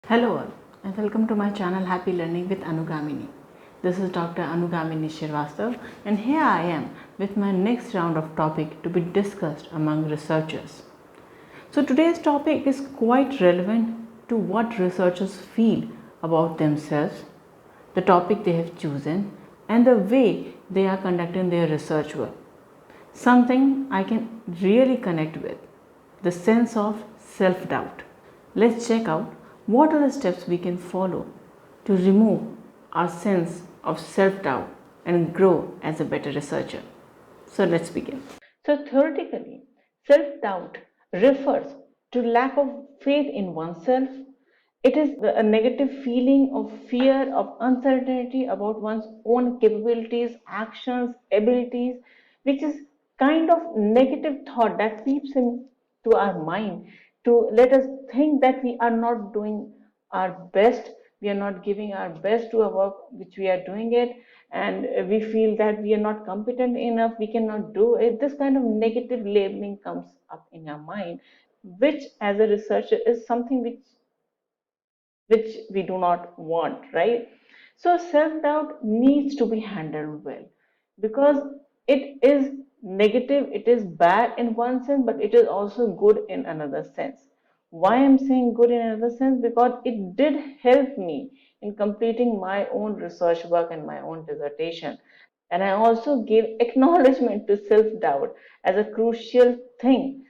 Hello all and welcome to my channel Happy Learning with Anugamini. This is Dr. Anugamini Srivastava and here I am with my next round of topic to be discussed among researchers. So today's topic is quite relevant to what researchers feel about themselves, the topic they have chosen and the way they are conducting their research work. Something I can really connect with, the sense of self-doubt. Let's check out what are the steps we can follow to remove our sense of self-doubt and grow as a better researcher. So let's begin. So theoretically, self-doubt refers to lack of faith in oneself. It is a negative feeling of fear, of uncertainty about one's own capabilities, actions, abilities, which is kind of negative thought that creeps into our mind to let us think that we are not doing our best, we are not giving our best to our work which we are doing it, and we feel that we are not competent enough, we cannot do it. This kind of negative labeling comes up in our mind, which as a researcher is something which we do not want, right? So self doubt needs to be handled well because it is negative, it is bad in one sense, but it is also good in another sense. Why I'm saying good in another sense? Because it did help me in completing my own research work and my own dissertation. And I also gave acknowledgement to self doubt as a crucial thing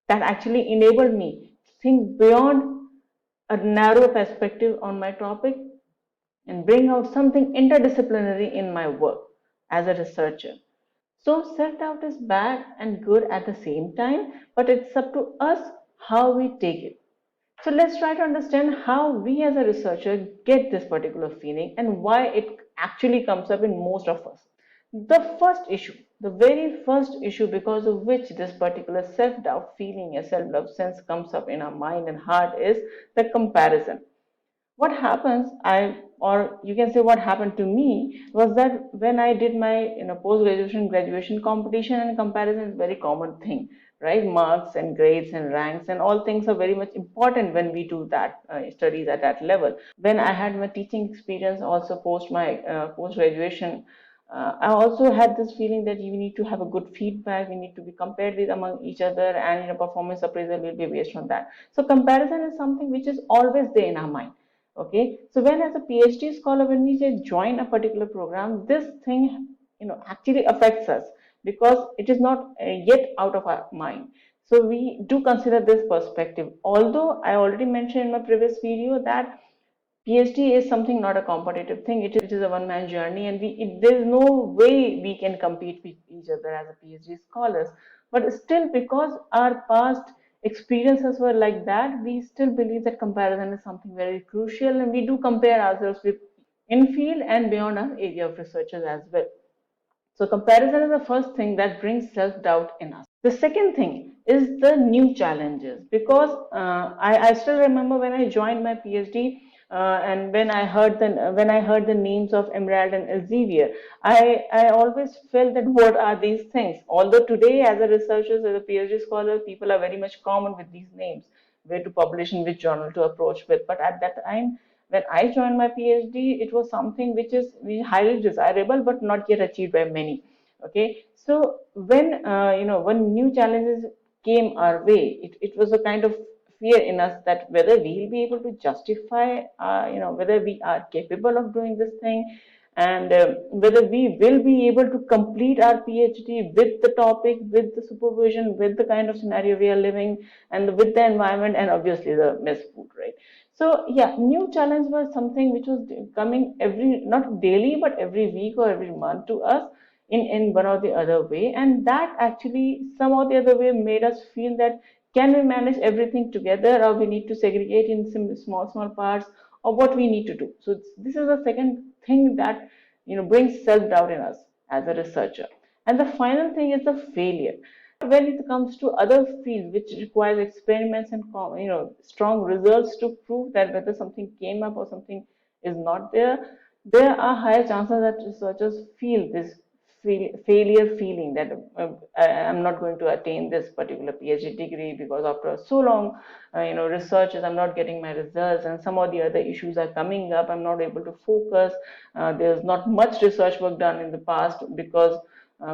that actually enabled me to think beyond a narrow perspective on my topic and bring out something interdisciplinary in my work as a researcher. So, self doubt is bad and good at the same time, but it's up to us how we take it. So, let's try to understand how we as a researcher get this particular feeling and why it actually comes up in most of us. The first issue, the very first issue because of which this particular self doubt feeling, a self doubt sense comes up in our mind and heart is the comparison. What happens, or you can say what happened to me, was that when I did my post graduation graduation competition, and comparison is a very common thing, right? Marks and grades and ranks and all things are very much important when we do that studies at that level. When I had my teaching experience also post my post graduation, I also had this feeling that you need to have a good feedback, we need to be compared with among each other, and performance appraisal will be based on that. So comparison is something which is always there in our mind. Okay, so when as a PhD scholar, when we say join a particular program, this thing actually affects us because it is not yet out of our mind. So we do consider this perspective. Although I already mentioned in my previous video that PhD is something not a competitive thing. It is a one-man journey, and there is no way we can compete with each other as a PhD scholars. But still, because our past experiences were like that, we still believe that comparison is something very crucial, and we do compare ourselves with in field and beyond our area of researchers as well. So comparison is the first thing that brings self-doubt in us. The second thing is the new challenges because I still remember when I joined my PhD and when I heard the names of Emerald and Elsevier, I always felt that what are these things? Although today as a researcher, as a PhD scholar, people are very much common with these names, where to publish in which journal to approach with. But at that time when I joined my PhD, it was something which is highly desirable but not yet achieved by many. Okay, so when new challenges came our way, it was a kind of fear in us that whether we will be able to justify, whether we are capable of doing this thing, and whether we will be able to complete our PhD with the topic, with the supervision, with the kind of scenario we are living, and with the environment, and obviously the mess food, right? So yeah, new challenge was something which was coming every, not daily, but every week or every month to us in one or the other way. And that actually some or the other way made us feel that can we manage everything together, or we need to segregate in some small parts, or what we need to do. So this is the second thing that brings self-doubt in us as a researcher. And the final thing is the failure when it comes to other fields which requires experiments and strong results to prove that whether something came up or something is not there, there are higher chances that researchers feel this failure feeling that I'm not going to attain this particular PhD degree because after so long, researches, I'm not getting my results, and some of the other issues are coming up. I'm not able to focus. There's not much research work done in the past because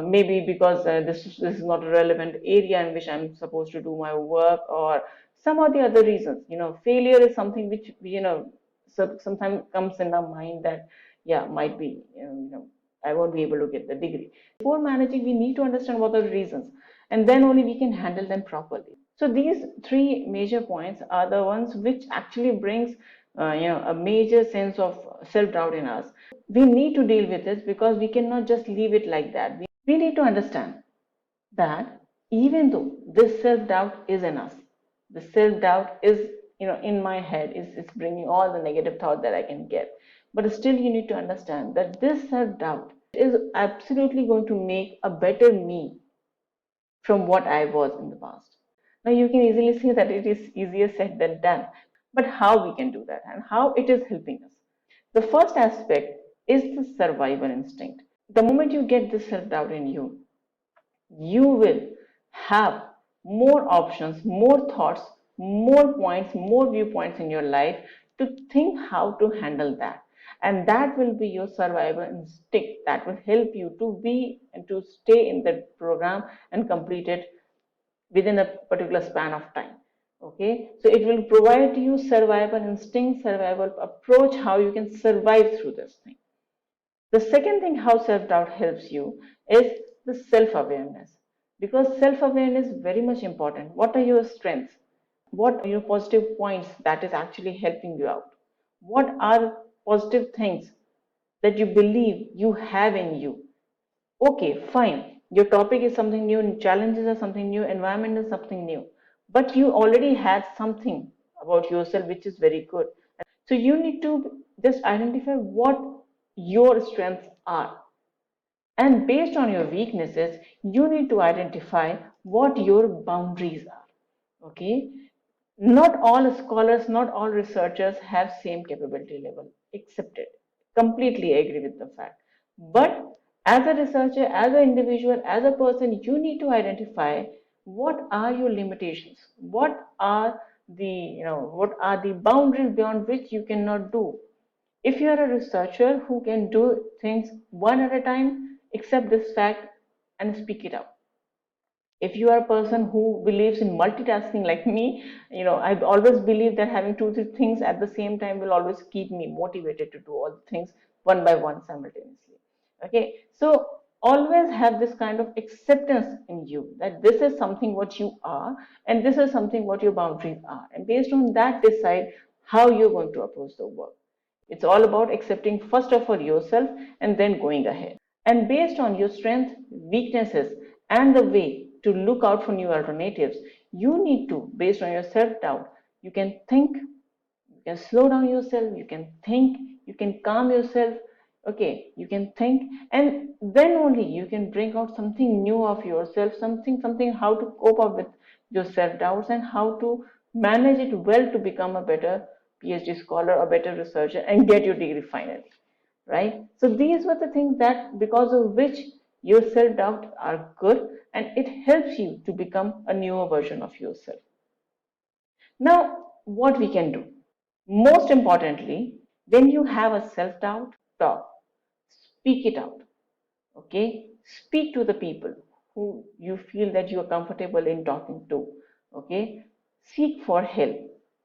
maybe because this is not a relevant area in which I'm supposed to do my work, or some of the other reasons. Failure is something which sometimes comes in our mind that yeah, might be, I won't be able to get the degree. Before managing, we need to understand what are the reasons, and then only we can handle them properly. So these three major points are the ones which actually brings a major sense of self-doubt in us. We need to deal with this because we cannot just leave it like that. We need to understand that even though this self-doubt is in us, the self-doubt is in my head, is it's bringing all the negative thought that I can get, but still you need to understand that this self-doubt is absolutely going to make a better me from what I was in the past. Now you can easily say that it is easier said than done, but how we can do that and how it is helping us. The first aspect is the survival instinct. The moment you get this self-doubt in you, you will have more options, more thoughts, more points, more viewpoints in your life to think how to handle that. And that will be your survival instinct that will help you to be and to stay in the program and complete it within a particular span of time. Okay, so it will provide you survival instinct, survival approach, how you can survive through this thing. The second thing how self-doubt helps you is the self-awareness, because self-awareness is very much important. What are your strengths? What are your positive points that is actually helping you out? What are positive things that you believe you have in you? Okay, fine. Your topic is something new, challenges are something new, environment is something new, but you already had something about yourself which is very good. So you need to just identify what your strengths are. And based on your weaknesses, you need to identify what your boundaries are. Okay. Not all scholars, not all researchers have same capability level. Accepted. Completely agree with the fact. But as a researcher, as an individual, as a person, you need to identify what are your limitations. What are the boundaries beyond which you cannot do. If you are a researcher who can do things one at a time, accept this fact and speak it out. If you are a person who believes in multitasking like me, I always believe that having two, three things at the same time will always keep me motivated to do all the things one by one simultaneously. Okay, so always have this kind of acceptance in you that this is something what you are and this is something what your boundaries are. And based on that, decide how you're going to approach the work. It's all about accepting first of all yourself and then going ahead. And based on your strengths, weaknesses, and the way to look out for new alternatives, you need to, based on your self doubt, you can think, you can slow down yourself, you can think, you can calm yourself. Okay, you can think, and then only you can bring out something new of yourself, something how to cope up with your self doubts and how to manage it well to become a better PhD scholar or better researcher and get your degree finally, right? So these were the things that because of which your self doubt are good and it helps you to become a newer version of yourself. Now, what we can do? Most importantly, when you have a self doubt, talk, speak it out. Okay, speak to the people who you feel that you are comfortable in talking to. Okay, seek for help.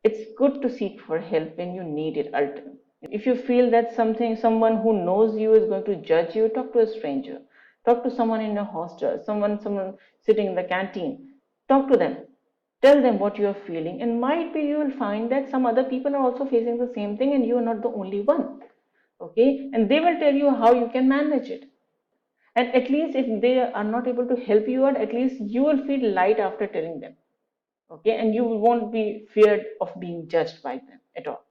It's good to seek for help when you need it ultimately. If you feel that someone who knows you is going to judge you, talk to a stranger. Talk to someone in a hostel, someone sitting in the canteen. Talk to them. Tell them what you are feeling, and might be you will find that some other people are also facing the same thing, and you are not the only one. Okay, and they will tell you how you can manage it. And at least if they are not able to help you out, at least you will feel light after telling them. Okay, and you won't be feared of being judged by them at all.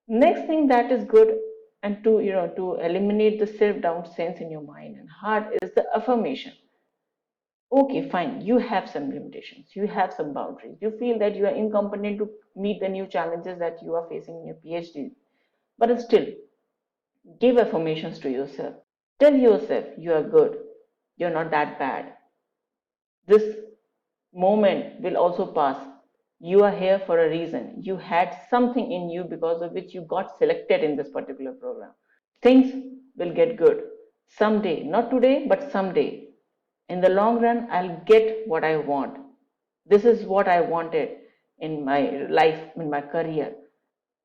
Next thing that is good and to eliminate the self-doubt sense in your mind and heart is the affirmation. Okay, fine, you have some limitations, you have some boundaries, you feel that you are incompetent to meet the new challenges that you are facing in your PhD, but still give affirmations to yourself. Tell yourself you are good, You're not that bad. This moment will also pass. You are here for a reason. You had something in you because of which you got selected in this particular program. Things will get good someday, not today, but someday. In the long run, I'll get what I want. This is what I wanted in my life, in my career.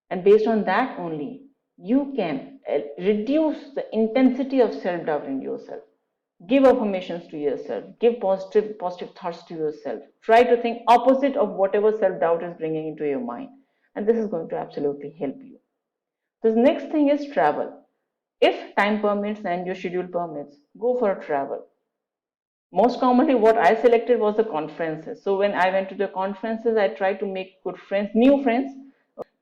And based on that only, you can reduce the intensity of self doubt in yourself. Give affirmations to yourself. Give positive thoughts to yourself. Try to think opposite of whatever self doubt is bringing into your mind. And this is going to absolutely help you. The next thing is travel. If time permits and your schedule permits, go for a travel. Most commonly, what I selected was the conferences. So when I went to the conferences, I tried to make good friends, new friends,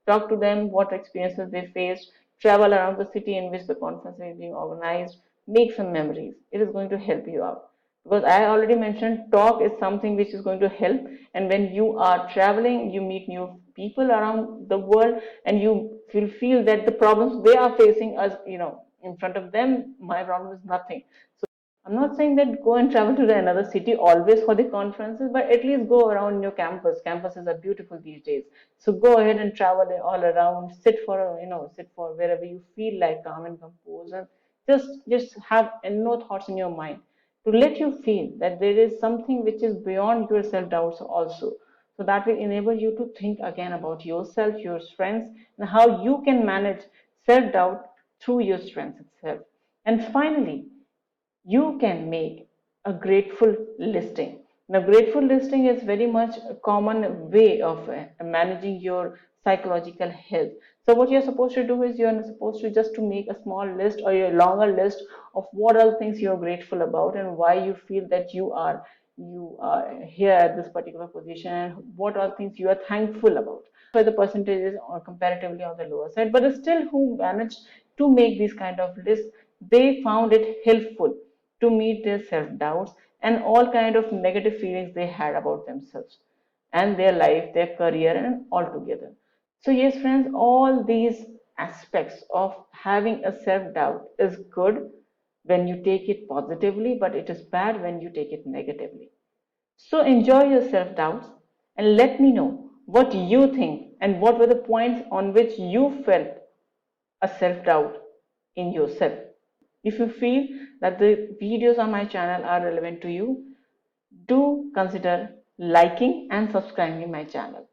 talk to them, what experiences they faced, travel around the city in which the conference is being organized, make some memories. It is going to help you out. Because I already mentioned, talk is something which is going to help. And when you are traveling, you meet new people around the world, and you will feel that the problems they are facing, as in front of them, my problem is nothing. I'm not saying that go and travel to another city always for the conferences, but at least go around your campus. Campuses are beautiful these days. So go ahead and travel all around. Sit for wherever you feel like, calm and composed, and just have no thoughts in your mind to let you feel that there is something which is beyond your self doubts also. So that will enable you to think again about yourself, your strengths, and how you can manage self doubt through your strengths itself. And finally, you can make a grateful listing. Now, grateful listing is very much a common way of managing your psychological health. So, what you're supposed to do is you're supposed to just to make a small list or a longer list of what all things you're grateful about and why you feel that you are here at this particular position, and what all things you are thankful about. Where the percentages are comparatively on the lower side, but still who managed to make these kind of lists, they found it helpful to meet their self doubts and all kind of negative feelings they had about themselves and their life, their career, and all together. So yes, friends, all these aspects of having a self doubt is good when you take it positively, but it is bad when you take it negatively. So enjoy your self doubts and let me know what you think and what were the points on which you felt a self doubt in yourself. If you feel that the videos on my channel are relevant to you, do consider liking and subscribing my channel.